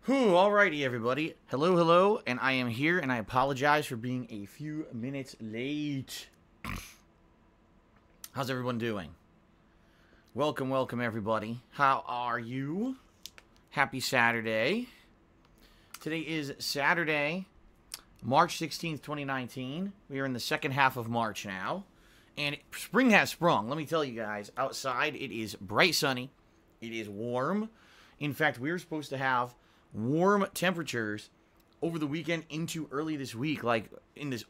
Whew, alrighty everybody. Hello, hello, and I am here, and I apologize for being a few minutes late. How's everyone doing? Welcome, welcome everybody. How are you? Happy Saturday. Today is Saturday, March 16th, 2019. We are in the second half of March now, and spring has sprung. Let me tell you guys, outside it is bright sunny. It is warm. In fact, we were supposed to have warm temperatures over the weekend into early this week, like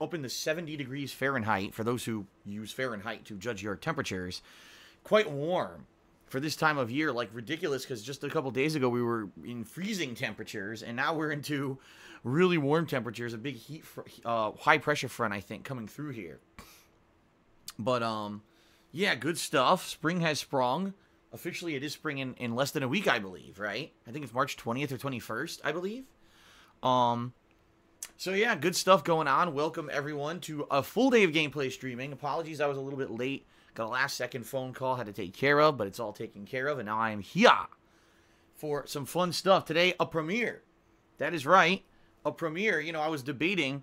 up in the 70 degrees Fahrenheit, for those who use Fahrenheit to judge your temperatures. Quite warm for this time of year, like ridiculous, because just a couple days ago we were in freezing temperatures, and now we're into really warm temperatures. A big high pressure front, I think, coming through here. But yeah, good stuff. Spring has sprung. Officially, it is spring in less than a week, I believe, right? I think it's March 20th or 21st, I believe. So yeah, good stuff going on. Welcome, everyone, to a full day of gameplay streaming. Apologies, I was a little bit late. Got a last-second phone call, had to take care of, but it's all taken care of, and now I am here for some fun stuff. Today, a premiere. That is right, a premiere. You know, I was debating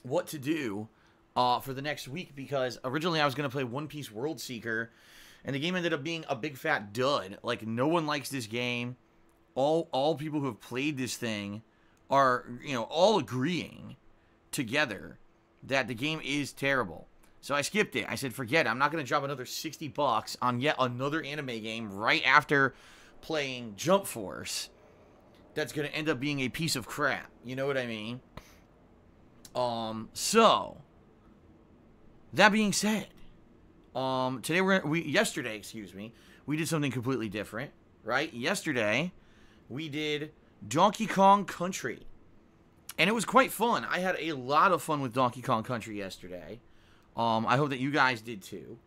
what to do for the next week, because originally I was going to play One Piece World Seeker, and the game ended up being a big fat dud. Like, no one likes this game. All people who have played this thing are, you know, all agreeing together that the game is terrible. So I skipped it. I said, forget it. I'm not going to drop another $60 on yet another anime game right after playing Jump Force that's going to end up being a piece of crap. You know what I mean? So, that being said, yesterday, we did something completely different, right? Yesterday, we did Donkey Kong Country, and it was quite fun. I had a lot of fun with Donkey Kong Country yesterday. I hope that you guys did too.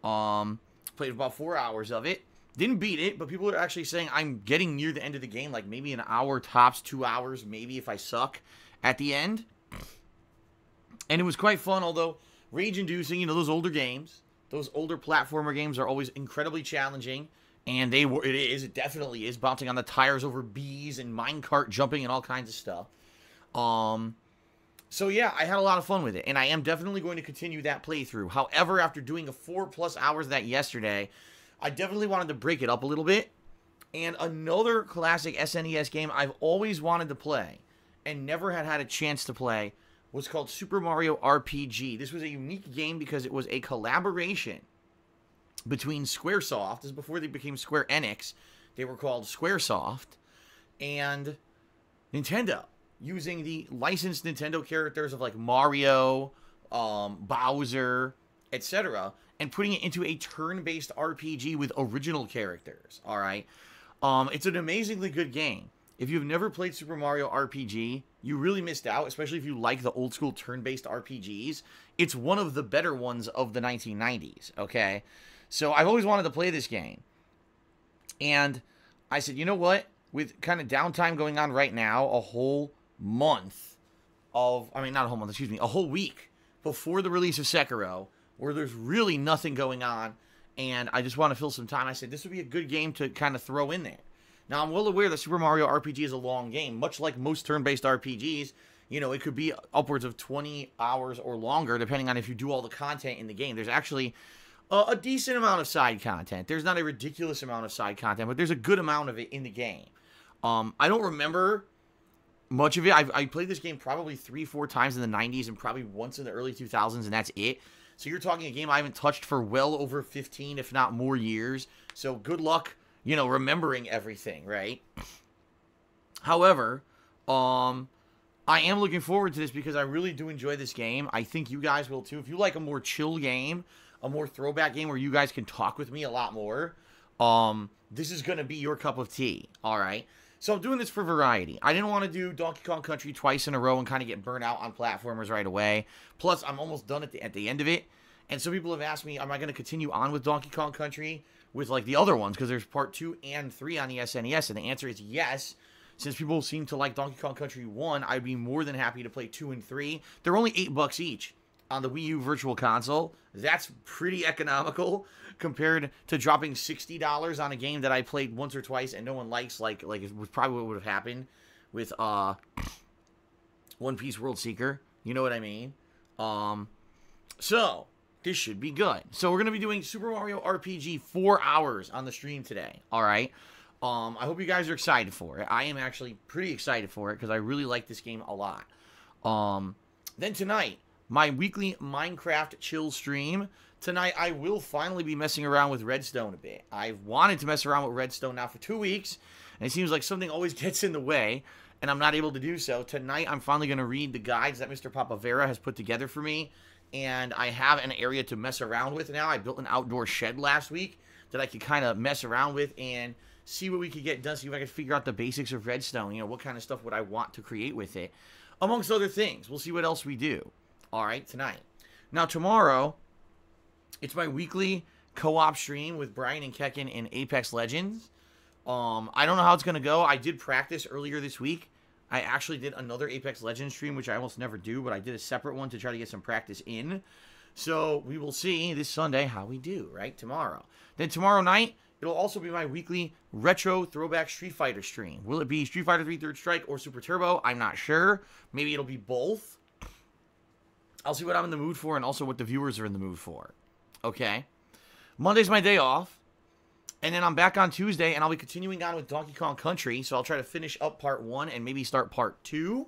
Played about 4 hours of it. Didn't beat it, but people are actually saying I'm getting near the end of the game, like maybe an hour, tops 2 hours, maybe if I suck at the end. And it was quite fun, although rage-inducing. You know, those older games, those older platformer games are always incredibly challenging, and it definitely is, bouncing on the tires over bees and minecart jumping and all kinds of stuff. So yeah, I had a lot of fun with it, and I am definitely going to continue that playthrough. However, after doing a 4+ hours of that yesterday, I definitely wanted to break it up a little bit. And another classic SNES game I've always wanted to play and never had a chance to play was called Super Mario RPG. This was a unique game because it was a collaboration between Squaresoft. This is before they became Square Enix. They were called Squaresoft. And Nintendo, using the licensed Nintendo characters of like Mario, Bowser, etc., and putting it into a turn-based RPG with original characters. All right, it's an amazingly good game. If you've never played Super Mario RPG, you really missed out, especially if you like the old school turn-based RPGs. It's one of the better ones of the 1990s, okay? So I've always wanted to play this game. And I said, you know what? With kind of downtime going on right now, a whole week before the release of Sekiro, where there's really nothing going on, and I just want to fill some time, I said this would be a good game to kind of throw in there. Now, I'm well aware that Super Mario RPG is a long game. Much like most turn-based RPGs, you know, it could be upwards of 20 hours or longer, depending on if you do all the content in the game. There's actually a decent amount of side content. There's not a ridiculous amount of side content, but there's a good amount of it in the game. I don't remember much of it. I played this game probably 3-4 times in the 90s and probably once in the early 2000s, and that's it. So you're talking a game I haven't touched for well over 15, if not more years. So good luck, you know, remembering everything, right? However, I am looking forward to this because I really do enjoy this game. I think you guys will too. If you like a more chill game, a more throwback game where you guys can talk with me a lot more, this is going to be your cup of tea, all right? So I'm doing this for variety. I didn't want to do Donkey Kong Country twice in a row and kind of get burnt out on platformers right away. Plus, I'm almost done at the end of it. And some people have asked me, am I going to continue on with Donkey Kong Country with like the other ones? Because there's part 2 and 3 on the SNES. And the answer is yes. Since people seem to like Donkey Kong Country 1, I'd be more than happy to play 2 and 3. They're only $8 each. on the Wii U Virtual Console. That's pretty economical compared to dropping $60 on a game that I played once or twice and no one likes. Like it was probably what would have happened with One Piece World Seeker. You know what I mean? So this should be good. So we're gonna be doing Super Mario RPG 4 hours on the stream today. All right. I hope you guys are excited for it. I am actually pretty excited for it because I really like this game a lot. Then tonight, my weekly Minecraft chill stream. Tonight, I will finally be messing around with Redstone a bit. I've wanted to mess around with Redstone now for 2 weeks, and it seems like something always gets in the way, and I'm not able to do so. Tonight, I'm finally going to read the guides that Mr. Papavera has put together for me, and I have an area to mess around with now. I built an outdoor shed last week that I could kind of mess around with and see what we could get done, see if I could figure out the basics of Redstone. You know, what kind of stuff would I want to create with it, amongst other things. We'll see what else we do. All right, tonight. Now, tomorrow, it's my weekly co-op stream with Brian and Kekken in Apex Legends. I don't know how it's going to go. I did practice earlier this week. I actually did another Apex Legends stream, which I almost never do, but I did a separate one to try to get some practice in. So we will see this Sunday how we do, right? Tomorrow. Then tomorrow night, it'll also be my weekly retro throwback Street Fighter stream. Will it be Street Fighter 3 Third Strike or Super Turbo? I'm not sure. Maybe it'll be both. I'll see what I'm in the mood for and also what the viewers are in the mood for. Okay? Monday's my day off. And then I'm back on Tuesday, and I'll be continuing on with Donkey Kong Country. So I'll try to finish up part 1 and maybe start part 2.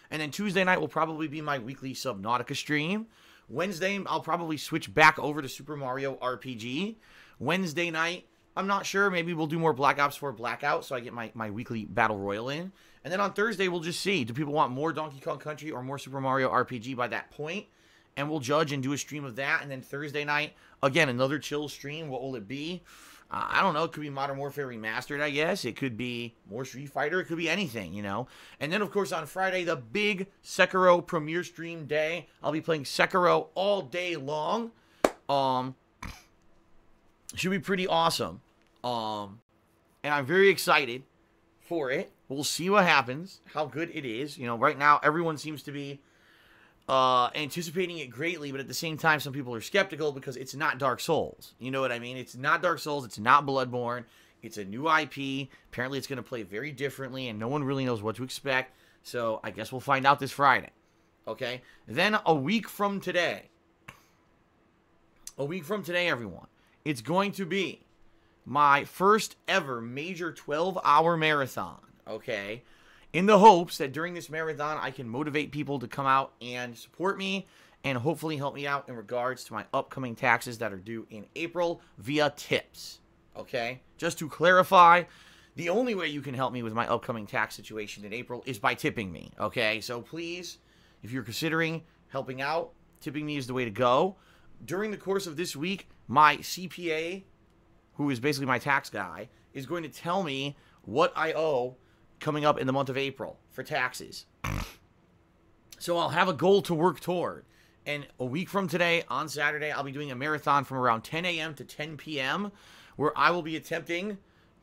And then Tuesday night will probably be my weekly Subnautica stream. Wednesday, I'll probably switch back over to Super Mario RPG. Wednesday night, I'm not sure. Maybe we'll do more Black Ops 4 Blackout so I get my weekly Battle Royale in. And then on Thursday, we'll just see. Do people want more Donkey Kong Country or more Super Mario RPG by that point? And we'll judge and do a stream of that. And then Thursday night, again, another chill stream. What will it be? I don't know. It could be Modern Warfare Remastered, I guess. It could be more Street Fighter. It could be anything, you know. And then, of course, on Friday, the big Sekiro premiere stream day. I'll be playing Sekiro all day long. Should be pretty awesome. And I'm very excited for it. We'll see what happens, how good it is. You know, right now, everyone seems to be anticipating it greatly, but at the same time, some people are skeptical because it's not Dark Souls. You know what I mean? It's not Dark Souls. It's not Bloodborne. It's a new IP. Apparently, it's going to play very differently, and no one really knows what to expect. So I guess we'll find out this Friday. Okay? Then a week from today, everyone, it's going to be my first ever major 12-hour marathon. Okay? In the hopes that during this marathon, I can motivate people to come out and support me and hopefully help me out in regards to my upcoming taxes that are due in April via tips. Okay? Just to clarify, the only way you can help me with my upcoming tax situation in April is by tipping me. Okay? So please, if you're considering helping out, tipping me is the way to go. During the course of this week, my CPA, who is basically my tax guy, is going to tell me what I owe coming up in the month of April for taxes. So I'll have a goal to work toward. And a week from today, on Saturday, I'll be doing a marathon from around 10 a.m. to 10 p.m. where I will be attempting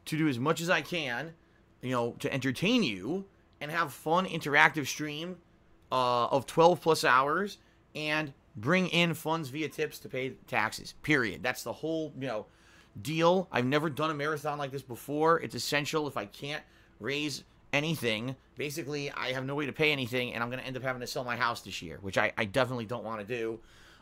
to do as much as I can, you know, to entertain you and have fun, interactive stream of 12 plus hours and bring in funds via tips to pay taxes, period. That's the whole, you know, deal. I've never done a marathon like this before. It's essential. If I can't raise anything, basically I have no way to pay anything, and I'm going to end up having to sell my house this year, which I definitely don't want to do.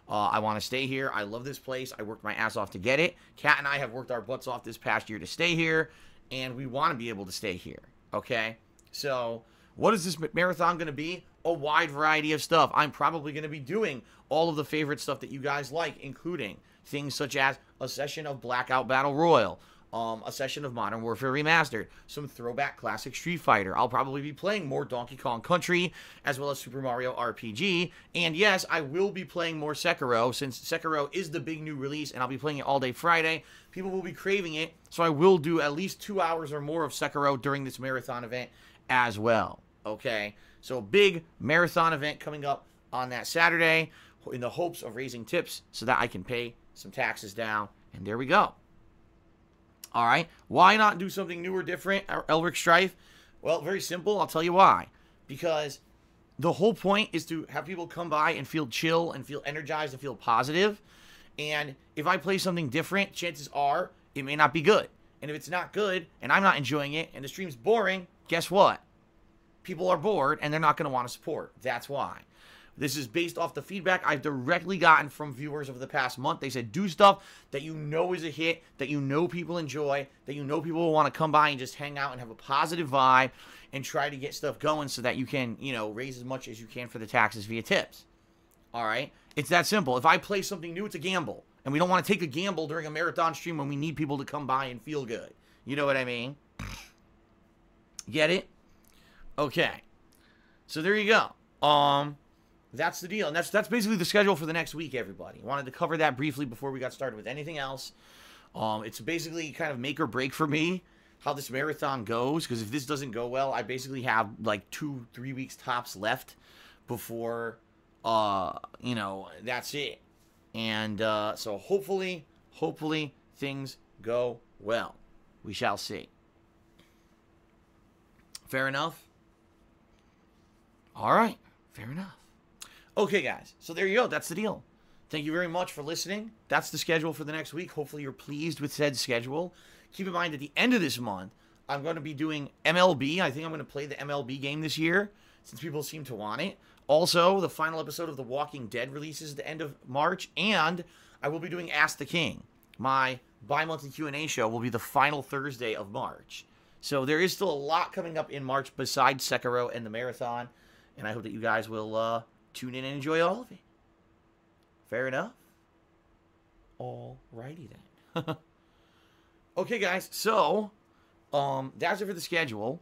I want to stay here. I love this place. I worked my ass off to get it. Kat and I have worked our butts off this past year to stay here, and we want to be able to stay here, okay? So what is this marathon going to be? A wide variety of stuff. I'm probably going to be doing all of the favorite stuff that you guys like, including things such as a session of Blackout Battle Royale, a session of Modern Warfare Remastered, some throwback classic Street Fighter. I'll probably be playing more Donkey Kong Country, as well as Super Mario RPG. And yes, I will be playing more Sekiro, since Sekiro is the big new release, and I'll be playing it all day Friday. People will be craving it, so I will do at least 2 hours or more of Sekiro during this marathon event as well. Okay? So, big marathon event coming up on that Saturday, in the hopes of raising tips so that I can pay some taxes down. And there we go. All right, why not do something new or different, Elric Strife? Well, very simple. I'll tell you why. Because the whole point is to have people come by and feel chill and feel energized and feel positive. And if I play something different, chances are it may not be good. And if it's not good and I'm not enjoying it and the stream's boring, guess what? People are bored and they're not going to want to support. That's why. This is based off the feedback I've directly gotten from viewers over the past month. They said, do stuff that you know is a hit, that you know people enjoy, that you know people will want to come by and just hang out and have a positive vibe and try to get stuff going so that you can, you know, raise as much as you can for the taxes via tips. All right? It's that simple. If I play something new, it's a gamble. And we don't want to take a gamble during a marathon stream when we need people to come by and feel good. You know what I mean? Get it? Okay. So there you go. That's the deal. And that's basically the schedule for the next week, everybody. Wanted to cover that briefly before we got started with anything else. It's basically kind of make or break for me how this marathon goes, because if this doesn't go well, I basically have like 2-3 weeks tops left before, you know, that's it. And so hopefully things go well. We shall see. Fair enough? All right. Fair enough. Okay, guys. So there you go. That's the deal. Thank you very much for listening. That's the schedule for the next week. Hopefully you're pleased with said schedule. Keep in mind, at the end of this month, I'm going to be doing MLB. I think I'm going to play the MLB game this year, since people seem to want it. Also, the final episode of The Walking Dead releases at the end of March, and I will be doing Ask the King. My bi-monthly Q&A show will be the final Thursday of March. So there is still a lot coming up in March besides Sekiro and the marathon, and I hope that you guys will tune in and enjoy all of it. Fair enough? Alrighty then. Okay, guys, so that's it for the schedule.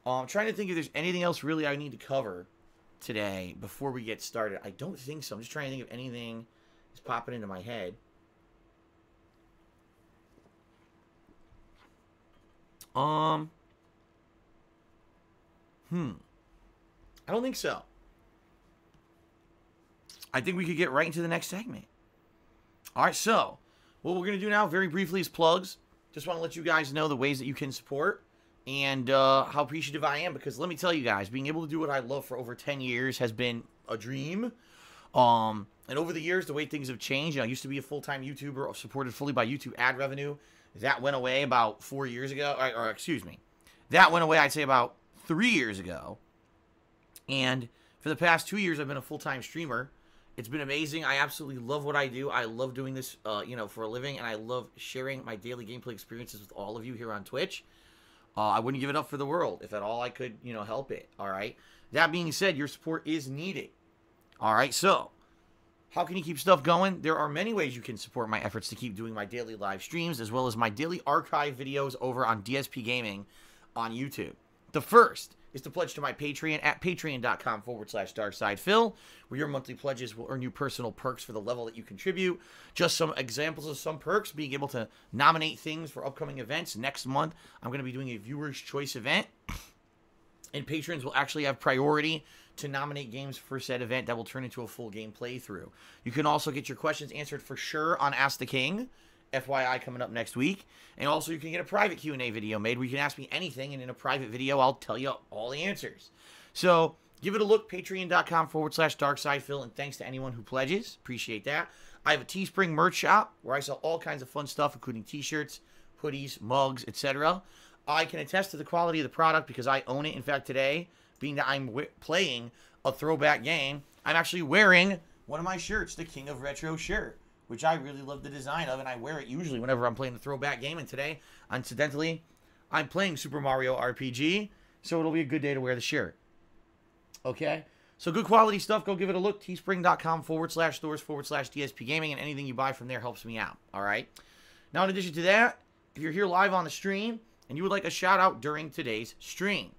I'm trying to think if there's anything else really I need to cover today before we get started. I don't think so. I'm just trying to think if anything is popping into my head. I don't think so. I think we could get right into the next segment. All right, so what we're going to do now very briefly is plugs. Just want to let you guys know the ways that you can support and how appreciative I am, because let me tell you guys, being able to do what I love for over 10 years has been a dream. And over the years, the way things have changed, I used to be a full-time YouTuber supported fully by YouTube ad revenue. That went away about 4 years ago, or excuse me. That went away, I'd say, about 3 years ago. And for the past 2 years, I've been a full-time streamer. It's been amazing. I absolutely love what I do. I love doing this, for a living, and I love sharing my daily gameplay experiences with all of you here on Twitch. I wouldn't give it up for the world if at all I could, help it. All right. That being said, your support is needed. All right. So, how can you keep stuff going? There are many ways you can support my efforts to keep doing my daily live streams, as well as my daily archive videos over on DSPGaming on YouTube. The first is to pledge to my Patreon at patreon.com/darksidefil, where your monthly pledges will earn you personal perks for the level that you contribute. Just some examples of some perks: being able to nominate things for upcoming events. Next month, I'm going to be doing a viewer's choice event, and patrons will actually have priority to nominate games for said event that will turn into a full game playthrough. You can also get your questions answered for sure on Ask the King, FYI, coming up next week. And also you can get a private Q&A video made where you can ask me anything, and in a private video I'll tell you all the answers. So give it a look, patreon.com/darksidefil, and thanks to anyone who pledges. Appreciate that. I have a Teespring merch shop where I sell all kinds of fun stuff, including t-shirts, hoodies, mugs, etc. I can attest to the quality of the product because I own it. In fact, today, being that I'm playing a throwback game, I'm actually wearing one of my shirts, the King of Retro shirt, which I really love the design of, and I wear it usually whenever I'm playing the throwback game. And today, incidentally, I'm playing Super Mario RPG, so it'll be a good day to wear the shirt. Okay? So good quality stuff. Go give it a look. Teespring.com/stores/DSPGaming, and anything you buy from there helps me out. All right? Now, in addition to that, if you're here live on the stream and you would like a shout-out during today's stream,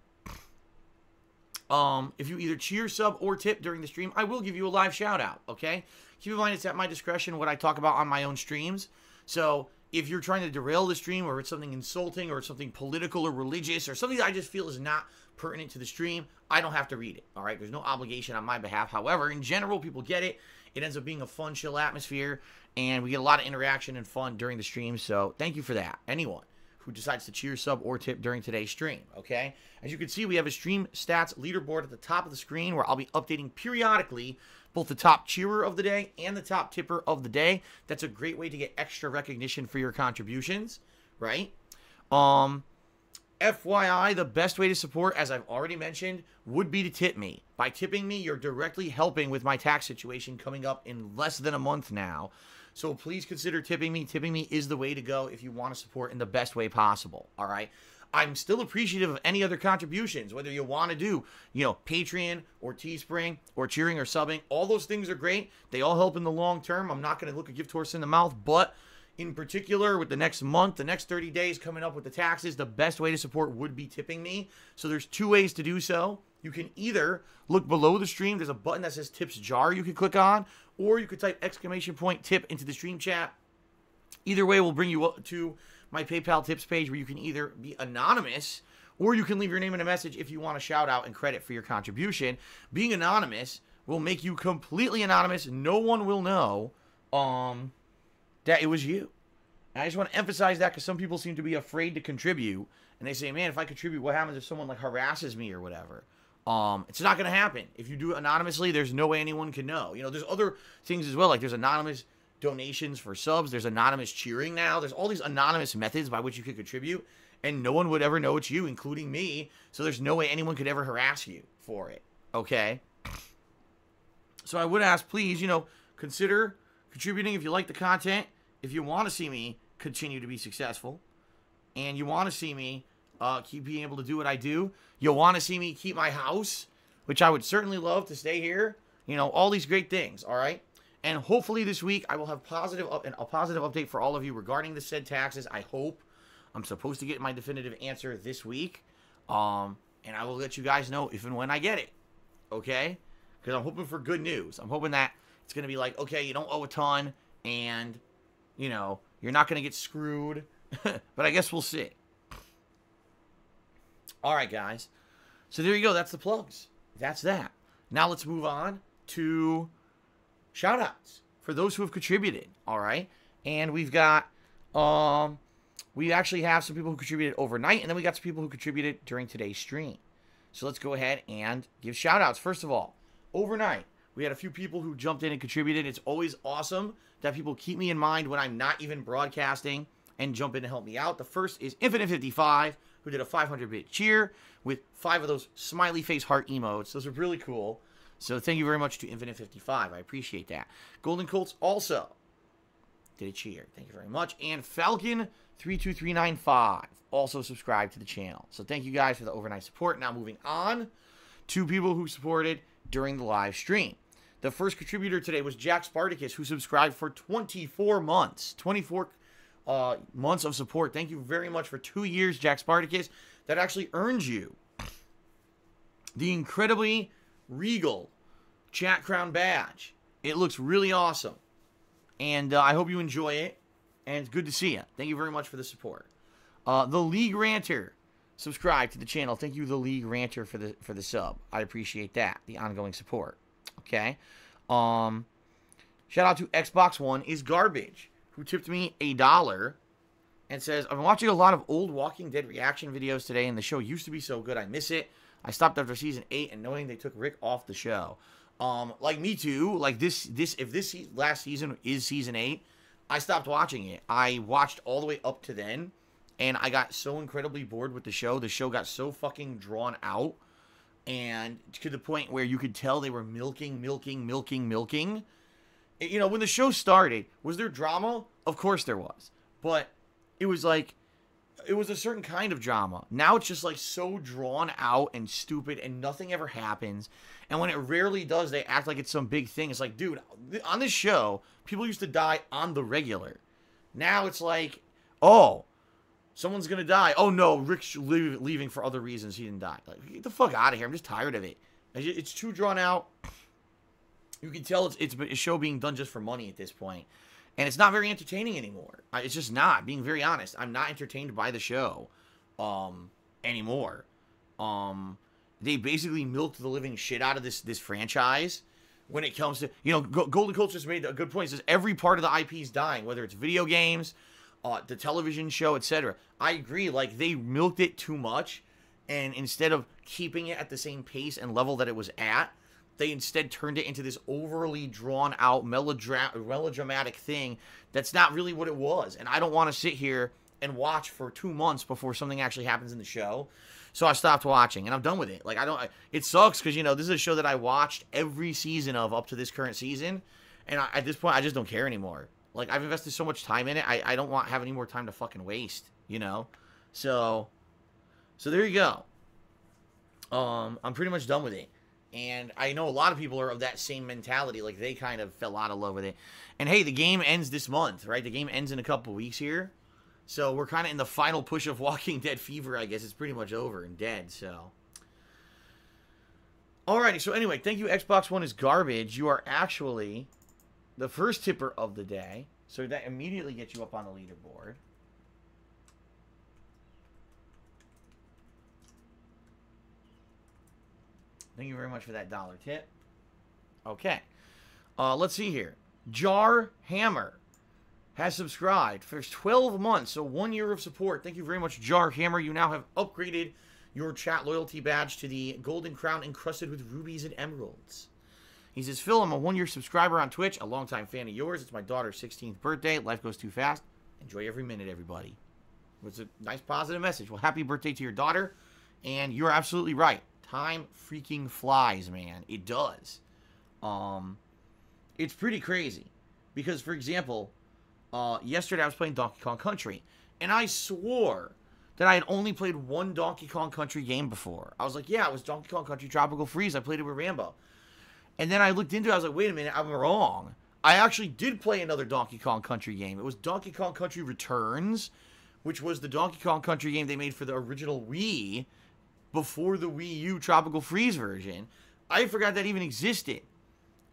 if you either cheer, sub, or tip during the stream, I will give you a live shout-out, okay? Keep in mind, it's at my discretion what I talk about on my own streams. So if you're trying to derail the stream, or it's something insulting, or it's something political or religious, or something that I just feel is not pertinent to the stream, I don't have to read it, all right? There's no obligation on my behalf. However, in general, people get it. It ends up being a fun, chill atmosphere, and we get a lot of interaction and fun during the stream, so thank you for that. Anyone who decides to cheer, sub, or tip during today's stream, okay? As you can see, we have a stream stats leaderboard at the top of the screen where I'll be updating periodically both the top cheerer of the day and the top tipper of the day. That's a great way to get extra recognition for your contributions, right? FYI, the best way to support, as I've already mentioned, would be to tip me. By tipping me, you're directly helping with my tax situation coming up in less than a month now. So please consider tipping me. Tipping me is the way to go if you want to support in the best way possible, all right? I'm still appreciative of any other contributions, whether you want to do, Patreon or Teespring or cheering or subbing. All those things are great. They all help in the long term. I'm not going to look a gift horse in the mouth, but in particular, with the next month, the next 30 days coming up with the taxes, the best way to support would be tipping me. So there's two ways to do so. You can either look below the stream. There's a button that says Tips Jar you can click on, or you could type !tip into the stream chat. Either way will bring you up to my PayPal tips page where you can either be anonymous or you can leave your name and a message if you want a shout out and credit for your contribution. Being anonymous will make you completely anonymous. No one will know that it was you. And I just want to emphasize that because some people seem to be afraid to contribute. And they say, man, if I contribute, what happens if someone harasses me or whatever? It's not going to happen. If you do it anonymously, there's no way anyone can know. There's other things as well. Like there's anonymous donations for subs. There's anonymous cheering now. There's all these anonymous methods by which you could contribute. And no one would ever know it's you, including me. So there's no way anyone could ever harass you for it. Okay? So I would ask, please, consider contributing if you like the content. If you want to see me continue to be successful, and you want to see me keep being able to do what I do, you'll want to see me keep my house, which I would certainly love to stay here, all these great things, all right? And hopefully this week I will have a positive update for all of you regarding the said taxes. I hope. I'm supposed to get my definitive answer this week, and I will let you guys know if and when I get it, okay? Because I'm hoping for good news. I'm hoping that it's going to be like, okay, you don't owe a ton, and you're not going to get screwed. But I guess we'll see. All right, guys. So there you go. That's the plugs. That's that. Now let's move on to shout-outs for those who have contributed. All right. And we've got, we actually have some people who contributed overnight, and then we got some people who contributed during today's stream. So let's go ahead and give shout-outs. First of all, overnight, we had a few people who jumped in and contributed. It's always awesome that people keep me in mind when I'm not even broadcasting and jump in to help me out. The first is Infinite55, who did a 500-bit cheer with 5 of those smiley face heart emotes. Those are really cool. So thank you very much to Infinite55. I appreciate that. Golden Colts also did a cheer. Thank you very much. And Falcon32395 also subscribed to the channel. So thank you guys for the overnight support. Now moving on to people who supported during the live stream. The first contributor today was Jack Spartacus, who subscribed for 24 months. 24 months of support. Thank you very much for 2 years, Jack Spartacus. That actually earns you the incredibly regal Chat Crown badge. It looks really awesome. And I hope you enjoy it. And it's good to see you. Thank you very much for the support. The League Ranter subscribe to the channel. Thank you, the League Ranter, for the sub. I appreciate that, the ongoing support. Okay. Shout out to Xbox One is Garbage, who tipped me $1 and says, I've been watching a lot of old Walking Dead reaction videos today, and the show used to be so good. I miss it. I stopped after season 8 and knowing they took Rick off the show. Like me too. Like if this last season is season 8, I stopped watching it. I watched all the way up to then, and I got so incredibly bored with the show. The show got so fucking drawn out, and to the point where you could tell they were milking. When the show started, was there drama? Of course there was. But it was like, it was a certain kind of drama. Now it's just like so drawn out and stupid and nothing ever happens. And when it rarely does, they act like it's some big thing. It's like, dude, on this show, people used to die on the regular. Now it's like, oh, someone's going to die. Oh no, Rick's leaving for other reasons. He didn't die. Like, get the fuck out of here. I'm just tired of it. It's too drawn out. You can tell it's a show being done just for money at this point. And it's not very entertaining anymore. It's just not, being very honest. I'm not entertained by the show anymore. They basically milked the living shit out of this franchise when it comes to, Golden Coach just made a good point. It says every part of the IP is dying, whether it's video games, the television show, etc. I agree, like, they milked it too much, and instead of keeping it at the same pace and level that it was at, they instead turned it into this overly drawn-out, melodramatic thing that's not really what it was. And I don't want to sit here and watch for 2 months before something actually happens in the show. So I stopped watching, and I'm done with it. Like, it sucks, because, you know, this is a show that I watched every season of up to this current season, and at this point, I just don't care anymore. Like, I've invested so much time in it, I don't have any more time to fucking waste, you know? So there you go. I'm pretty much done with it. And I know a lot of people are of that same mentality, like, they kind of fell out of love with it. And hey, the game ends this month, right? The game ends in a couple weeks here. So we're kind of in the final push of Walking Dead fever, I guess. It's pretty much over and dead, so. Alrighty, so anyway, thank you, Xbox One is garbage. You are actually the first tipper of the day. So that immediately gets you up on the leaderboard. Thank you very much for that dollar tip. Okay. Let's see here. Jar Hammer has subscribed for 12 months, so 1 year of support. Thank you very much, Jar Hammer. You now have upgraded your chat loyalty badge to the golden crown encrusted with rubies and emeralds. He says, Phil, I'm a 1 year subscriber on Twitch, a longtime fan of yours. It's my daughter's 16th birthday. Life goes too fast. Enjoy every minute, everybody. It's a nice positive message. Well, happy birthday to your daughter. And you're absolutely right. Time freaking flies, man. It does. It's pretty crazy. Because, for example, yesterday I was playing Donkey Kong Country, and I swore that I had only played one Donkey Kong Country game before. I was like, yeah, it was Donkey Kong Country Tropical Freeze. I played it with Rambo. And then I looked into it. I was like, wait a minute, I'm wrong. I actually did play another Donkey Kong Country game. It was Donkey Kong Country Returns, which was the Donkey Kong Country game they made for the original Wii before the Wii U Tropical Freeze version. I forgot that even existed.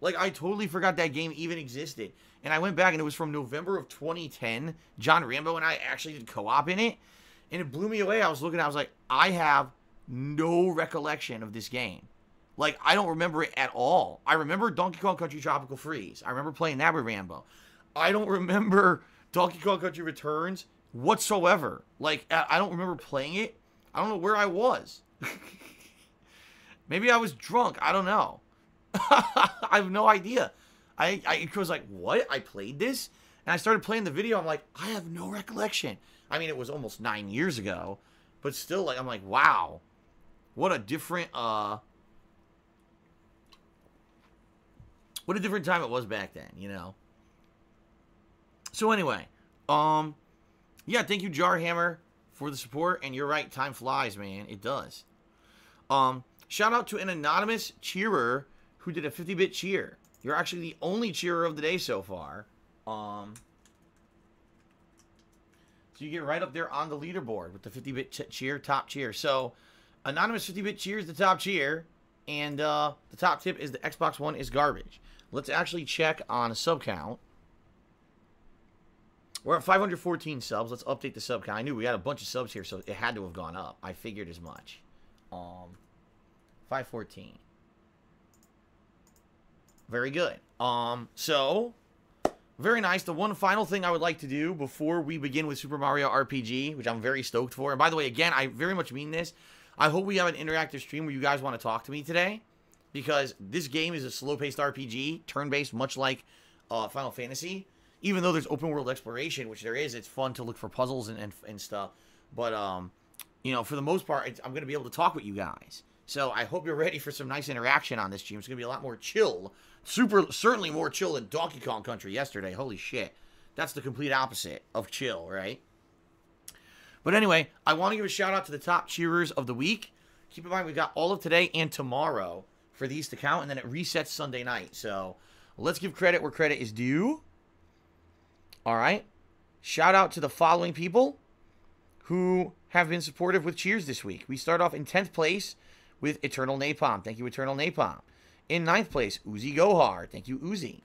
Like, I totally forgot that game even existed. And I went back, and it was from November of 2010. John Rambo and I actually did co-op in it. And it blew me away. I was looking, I was like, I have no recollection of this game. Like, I don't remember it at all. I remember Donkey Kong Country Tropical Freeze. I remember playing that with Rambo. I don't remember Donkey Kong Country Returns whatsoever. Like, I don't remember playing it. I don't know where I was. Maybe I was drunk. I don't know. I have no idea. I was like, what? I played this? And I started playing the video. I'm like, I have no recollection. I mean, it was almost 9 years ago. But still, like, I'm like, wow. What a different, what a different time it was back then, you know? So anyway, yeah, thank you, Jar Hammer, for the support. And you're right, time flies, man. It does. Shout out to an anonymous cheerer who did a 50-bit cheer. You're actually the only cheerer of the day so far. So you get right up there on the leaderboard with the 50-bit cheer, top cheer. So, anonymous 50-bit cheer is the top cheer, and the top tip is the Xbox One is garbage. Let's actually check on a sub count. We're at 514 subs. Let's update the sub count. I knew we had a bunch of subs here, so it had to have gone up. I figured as much. 514. Very good. So, very nice. The one final thing I would like to do before we begin with Super Mario RPG, which I'm very stoked for. And by the way, again, I very much mean this. I hope we have an interactive stream where you guys want to talk to me today. Because this game is a slow-paced RPG, turn-based, much like Final Fantasy. Even though there's open-world exploration, which there is, it's fun to look for puzzles and stuff. But, you know, for the most part, I'm going to be able to talk with you guys. So I hope you're ready for some nice interaction on this stream. It's going to be a lot more chill. Certainly more chill than Donkey Kong Country yesterday. Holy shit. That's the complete opposite of chill, right? But anyway, I want to give a shout out to the top cheerers of the week. Keep in mind, we've got all of today and tomorrow for these to count, and then it resets Sunday night. So let's give credit where credit is due. All right. Shout out to the following people who have been supportive with cheers this week. We start off in 10th place with Eternal Napalm. Thank you, Eternal Napalm. In 9th place, Uzi Gohar. Thank you, Uzi.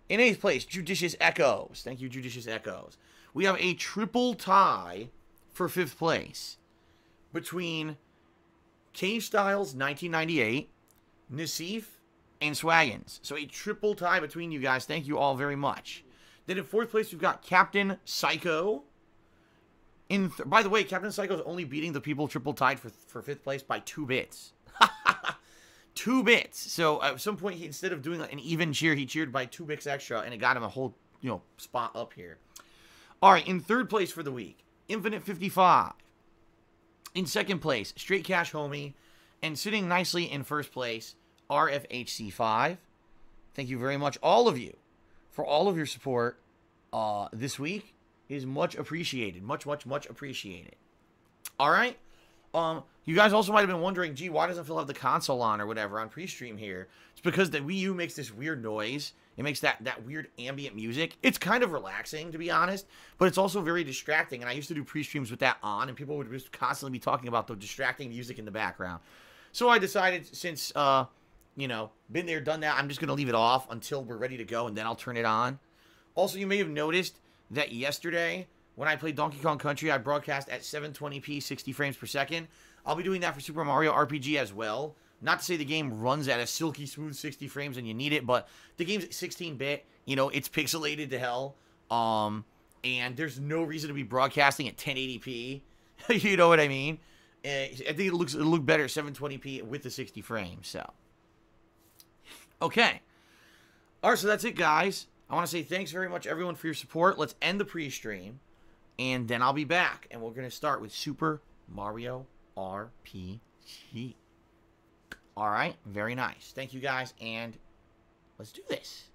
In 8th place, Judicious Echoes. Thank you, Judicious Echoes. We have a triple tie for 5th place between Cave Styles 1998, Nassif, and Swaggins. So a triple tie between you guys. Thank you all very much. Then in 4th place, we've got Captain Psycho. By the way, Captain Psycho is only beating the people triple tied for 5th place by 2 bits. 2 bits. So at some point, instead of doing an even cheer, he cheered by 2 bits extra, and it got him a whole, spot up here. All right, in 3rd place for the week, Infinite 55. In 2nd place, Straight Cash Homie. And sitting nicely in 1st place, RFHC5. Thank you very much, all of you, for all of your support this week. Is much appreciated. Much, much, much appreciated. All right? You guys also might have been wondering, gee, why doesn't Phil have the console on or whatever on pre-stream here? It's because the Wii U makes this weird noise. It makes that weird ambient music. It's kind of relaxing, to be honest, but it's also very distracting, and I used to do pre-streams with that on, and people would just constantly be talking about the distracting music in the background. So I decided, since, been there, done that, I'm just going to leave it off until we're ready to go, and then I'll turn it on. Also, you may have noticed that yesterday, when I played Donkey Kong Country, I broadcast at 720p, 60 frames per second. I'll be doing that for Super Mario RPG as well. Not to say the game runs at a silky smooth 60 frames and you need it, but the game's 16-bit. It's pixelated to hell. And there's no reason to be broadcasting at 1080p. You know what I mean? I think it'll look better 720p with the 60 frames. So, okay. All right, so that's it, guys. I want to say thanks very much, everyone, for your support. Let's end the pre-stream, and then I'll be back, and we're going to start with Super Mario RPG. All right, very nice. Thank you, guys, and let's do this.